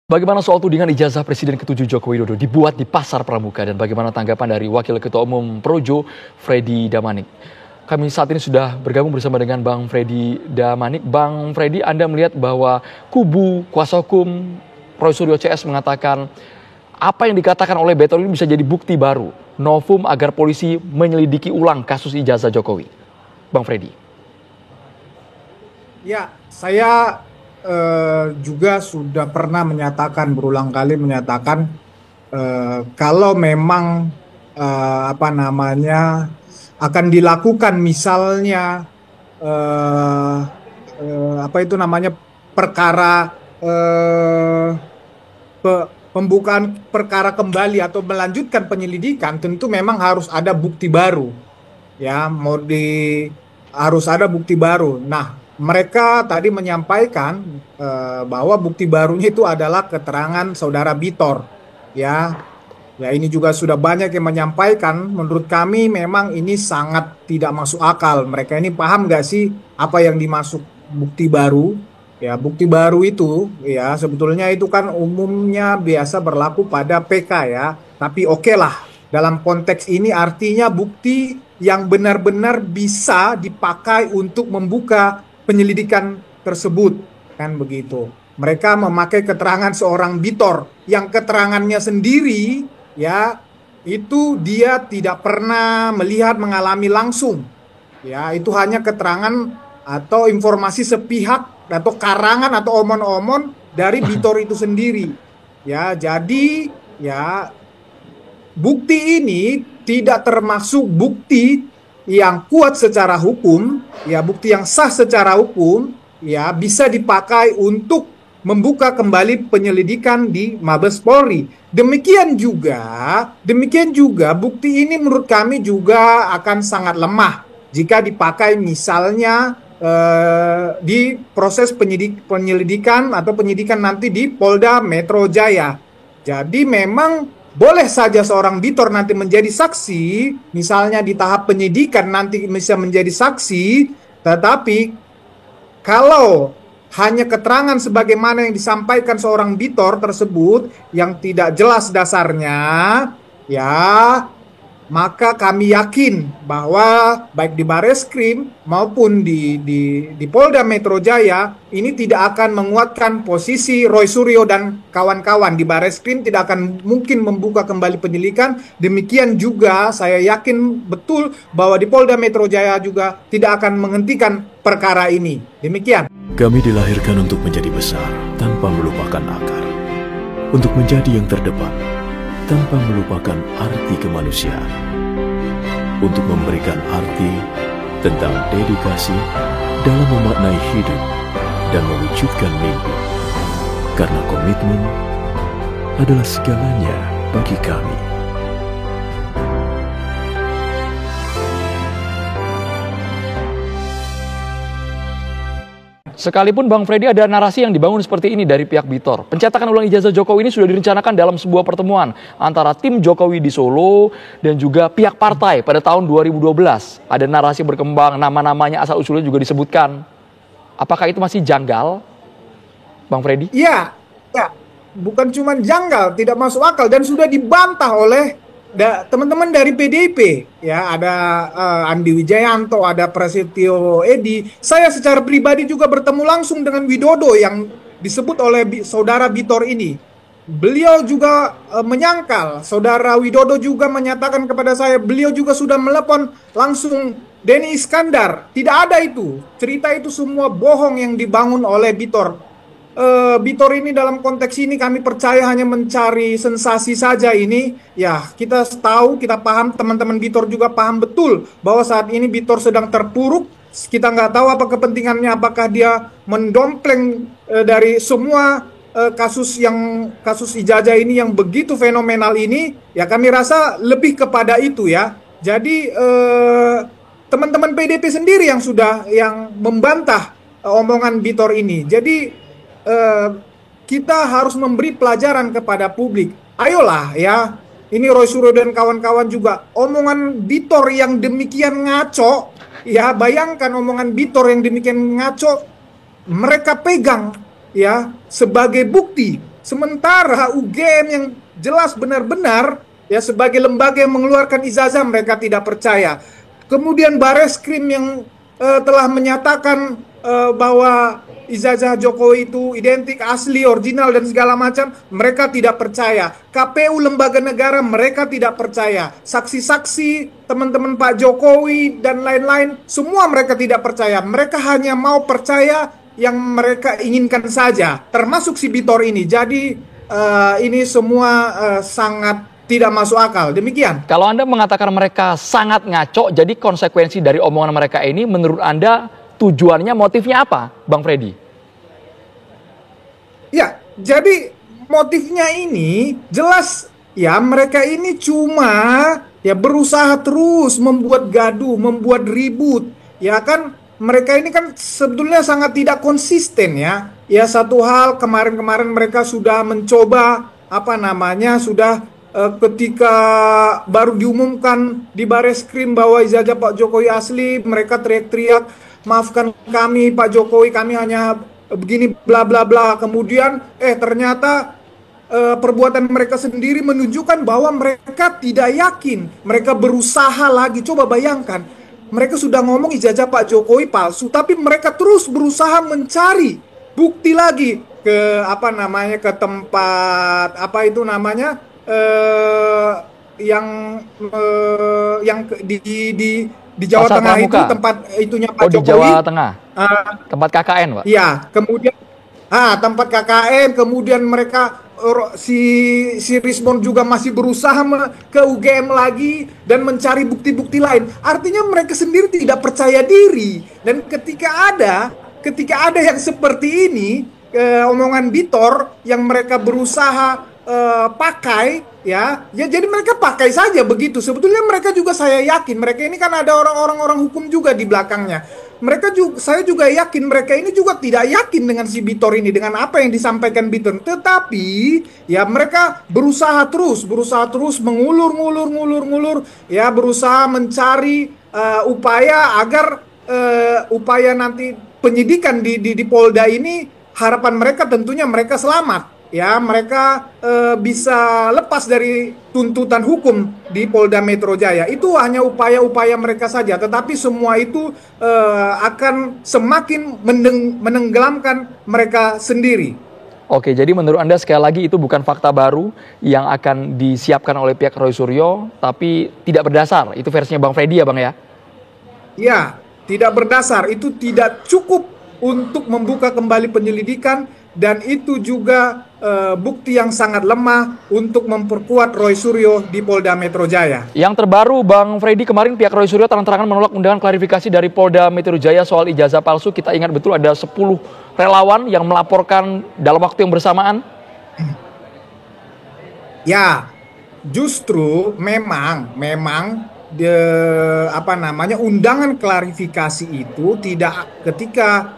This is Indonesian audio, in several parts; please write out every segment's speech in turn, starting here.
Bagaimana soal tudingan ijazah Presiden ke-7 Joko Widodo dibuat di Pasar Pramuka dan bagaimana tanggapan dari Wakil Ketua Umum Projo, Freddy Damanik? Kami saat ini sudah bergabung bersama dengan Bang Freddy Damanik. Bang Freddy, Anda melihat bahwa kubu kuasa hukum Roy Suryo CS mengatakan apa yang dikatakan oleh Betor ini bisa jadi bukti baru, novum agar polisi menyelidiki ulang kasus ijazah Jokowi. Bang Freddy. Ya, saya juga sudah pernah menyatakan berulang kali menyatakan kalau memang akan dilakukan misalnya perkara pembukaan perkara kembali atau melanjutkan penyelidikan, tentu memang harus ada bukti baru, ya, harus ada bukti baru. Nah, mereka tadi menyampaikan bahwa bukti barunya itu adalah keterangan saudara Bitor, ya. Ya, ini juga sudah banyak yang menyampaikan. Menurut kami memang ini sangat tidak masuk akal. Mereka ini paham nggak sih apa yang dimaksud bukti baru? Ya, bukti baru itu, ya, sebetulnya itu kan umumnya biasa berlaku pada PK, ya. Tapi oke lah, dalam konteks ini artinya bukti yang benar-benar bisa dipakai untuk membuka penyelidikan tersebut, kan begitu. Mereka memakai keterangan seorang Bitor yang keterangannya sendiri, ya, itu dia tidak pernah melihat mengalami langsung, ya, itu hanya keterangan atau informasi sepihak atau karangan atau omon-omon dari Bitor itu sendiri, ya. Jadi, ya, bukti ini tidak termasuk bukti yang kuat secara hukum, ya, bukti yang sah secara hukum, ya, bisa dipakai untuk membuka kembali penyelidikan di Mabes Polri. Demikian juga bukti ini menurut kami juga akan sangat lemah jika dipakai misalnya di proses penyelidikan atau penyidikan nanti di Polda Metro Jaya. Jadi memang boleh saja seorang Bitor nanti menjadi saksi, misalnya di tahap penyidikan nanti bisa menjadi saksi, tetapi kalau hanya keterangan sebagaimana yang disampaikan seorang Bitor tersebut yang tidak jelas dasarnya, ya, maka kami yakin bahwa baik di Bareskrim maupun di Polda Metro Jaya ini tidak akan menguatkan posisi Roy Suryo dan kawan-kawan. Di Bareskrim tidak akan mungkin membuka kembali penyelidikan. Demikian juga saya yakin betul bahwa di Polda Metro Jaya juga tidak akan menghentikan perkara ini. Demikian. Kami dilahirkan untuk menjadi besar tanpa melupakan akar, untuk menjadi yang terdepan tanpa melupakan arti kemanusiaan, untuk memberikan arti tentang dedikasi dalam memaknai hidup dan mewujudkan mimpi, karena komitmen adalah segalanya bagi kami. Sekalipun Bang Freddy ada narasi yang dibangun seperti ini dari pihak Bitor. Pencetakan ulang ijazah Jokowi ini sudah direncanakan dalam sebuah pertemuan antara tim Jokowi di Solo dan juga pihak partai pada tahun 2012. Ada narasi berkembang, nama-namanya asal-usulnya juga disebutkan. Apakah itu masih janggal, Bang Freddy? Iya, ya. Bukan cuma janggal, tidak masuk akal dan sudah dibantah oleh teman-teman dari PDIP, ya, ada Andi Wijayanto, ada Prasetyo Edy. Saya secara pribadi juga bertemu langsung dengan Widodo yang disebut oleh saudara Bitor ini. Beliau juga menyangkal. Saudara Widodo juga menyatakan kepada saya, beliau juga sudah melepon langsung Denny Iskandar. Tidak ada itu. Cerita itu semua bohong yang dibangun oleh Bitor. Bitor ini dalam konteks ini kami percaya hanya mencari sensasi saja ini. Ya, kita tahu, kita paham, teman-teman Bitor juga paham betul bahwa saat ini Bitor sedang terpuruk. Kita nggak tahu apa kepentingannya, apakah dia mendompleng dari semua kasus ijazah ini yang begitu fenomenal ini. Ya, kami rasa lebih kepada itu, ya. Jadi teman-teman PDP sendiri yang membantah omongan Bitor ini. Jadi kita harus memberi pelajaran kepada publik. Ayolah, ya, ini Roy Suryo dan kawan-kawan juga, omongan Bitor yang demikian ngaco, ya, bayangkan omongan Bitor yang demikian ngaco, mereka pegang, ya, sebagai bukti Sementara UGM yang jelas benar-benar ya sebagai lembaga yang mengeluarkan ijazah mereka tidak percaya. Kemudian Bareskrim yang telah menyatakan bahwa ijazah Jokowi itu identik, asli, original dan segala macam, mereka tidak percaya. KPU lembaga negara mereka tidak percaya. Saksi-saksi teman-teman Pak Jokowi dan lain-lain semua mereka tidak percaya. Mereka hanya mau percaya yang mereka inginkan saja, termasuk si Bitor ini. Jadi ini semua sangat tidak masuk akal. Demikian. Kalau Anda mengatakan mereka sangat ngaco, jadi konsekuensi dari omongan mereka ini menurut Anda tujuannya, motifnya apa, Bang Freddy? Ya, jadi motifnya ini jelas ya, mereka ini cuma ya berusaha terus membuat gaduh, membuat ribut. Ya kan, mereka ini kan sebetulnya sangat tidak konsisten ya. Ya, satu hal kemarin-kemarin mereka sudah mencoba sudah ketika baru diumumkan di Bareskrim bahwa ijazah Pak Jokowi asli, mereka teriak-teriak, maafkan kami Pak Jokowi, kami hanya begini bla bla bla. Kemudian ternyata perbuatan mereka sendiri menunjukkan bahwa mereka tidak yakin. Mereka berusaha lagi. Coba bayangkan, mereka sudah ngomong ijazah Pak Jokowi palsu, tapi mereka terus berusaha mencari bukti lagi ke ke tempat yang di Jawa Pasar Tengah Pramuka. itu tempat itunya Pak Di Jokowi. Jawa Tengah. Tempat KKN, Pak. Iya, kemudian tempat KKN, kemudian mereka si Rismon juga masih berusaha ke UGM lagi dan mencari bukti-bukti lain. Artinya mereka sendiri tidak percaya diri. Dan ketika ada yang seperti ini, omongan Bitor yang mereka berusaha pakai ya jadi mereka pakai saja begitu. Sebetulnya mereka juga, saya yakin mereka ini kan ada orang-orang hukum juga di belakangnya. Saya juga yakin mereka ini juga tidak yakin dengan si Bitor ini, dengan apa yang disampaikan Bitor. Tetapi ya mereka berusaha terus mengulur ya, berusaha mencari upaya agar upaya nanti penyidikan di Polda ini, harapan mereka tentunya mereka selamat. Ya, mereka bisa lepas dari tuntutan hukum di Polda Metro Jaya. Itu hanya upaya-upaya mereka saja. Tetapi semua itu akan semakin menenggelamkan mereka sendiri. Oke, jadi menurut Anda sekali lagi itu bukan fakta baru yang akan disiapkan oleh pihak Roy Suryo, tapi tidak berdasar. Itu versinya Bang Freddy ya, Bang ya? Ya, tidak berdasar. Itu tidak cukup untuk membuka kembali penyelidikan, dan itu juga bukti yang sangat lemah untuk memperkuat Roy Suryo di Polda Metro Jaya. Yang terbaru, Bang Freddy, kemarin pihak Roy Suryo terang-terangan menolak undangan klarifikasi dari Polda Metro Jaya soal ijazah palsu. Kita ingat betul ada 10 relawan yang melaporkan dalam waktu yang bersamaan. Ya, justru memang undangan klarifikasi itu tidak, ketika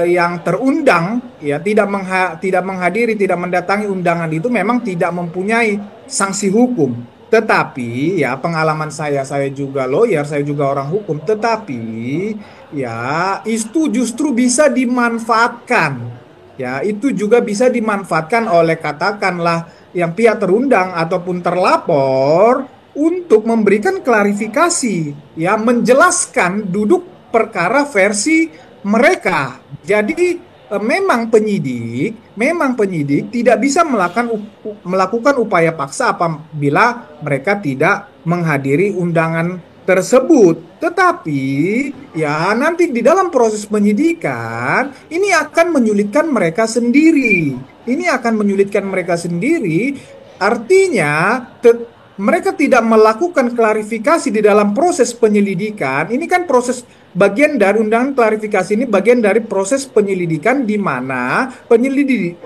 yang terundang ya tidak menghadiri, tidak mendatangi undangan itu, memang tidak mempunyai sanksi hukum. Tetapi ya, pengalaman saya juga lawyer, saya juga orang hukum, tetapi ya itu justru bisa dimanfaatkan. Ya, itu juga bisa dimanfaatkan oleh katakanlah yang pihak terundang ataupun terlapor untuk memberikan klarifikasi, ya, menjelaskan duduk perkara versi mereka. Jadi memang penyidik tidak bisa melakukan upaya paksa apabila mereka tidak menghadiri undangan tersebut. Tetapi ya nanti di dalam proses penyidikan ini akan menyulitkan mereka sendiri. Artinya mereka tidak melakukan klarifikasi di dalam proses penyelidikan. Ini kan proses bagian dari undangan klarifikasi, ini bagian dari proses penyelidikan di mana penyelidik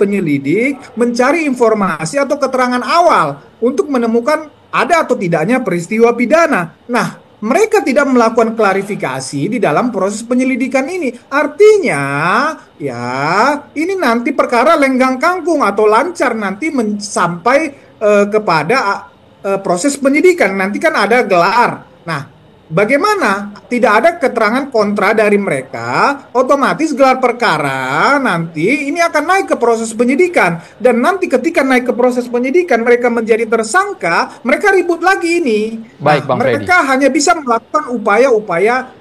mencari informasi atau keterangan awal untuk menemukan ada atau tidaknya peristiwa pidana. Nah, mereka tidak melakukan klarifikasi di dalam proses penyelidikan ini. Artinya, ya, ini nanti perkara lenggang kangkung atau lancar nanti sampai kepada proses penyidikan. Nanti kan ada gelar. Nah, bagaimana tidak ada keterangan kontra dari mereka, otomatis gelar perkara nanti ini akan naik ke proses penyidikan. Dan nanti ketika naik ke proses penyidikan, mereka menjadi tersangka, mereka ribut lagi ini. Baik, Bang Freddy. Mereka hanya bisa melakukan upaya-upaya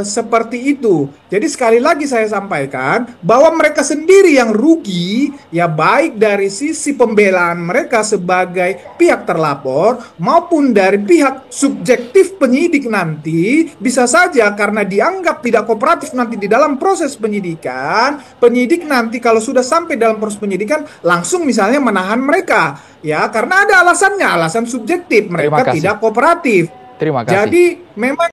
seperti itu. Jadi sekali lagi saya sampaikan bahwa mereka sendiri yang rugi, ya baik dari sisi pembelaan mereka sebagai pihak terlapor maupun dari pihak subjektif penyidik nanti, bisa saja karena dianggap tidak kooperatif nanti di dalam proses penyidikan, penyidik nanti kalau sudah sampai dalam proses penyidikan langsung misalnya menahan mereka, ya karena ada alasannya, alasan subjektif, mereka tidak kooperatif. Terima kasih. Jadi memang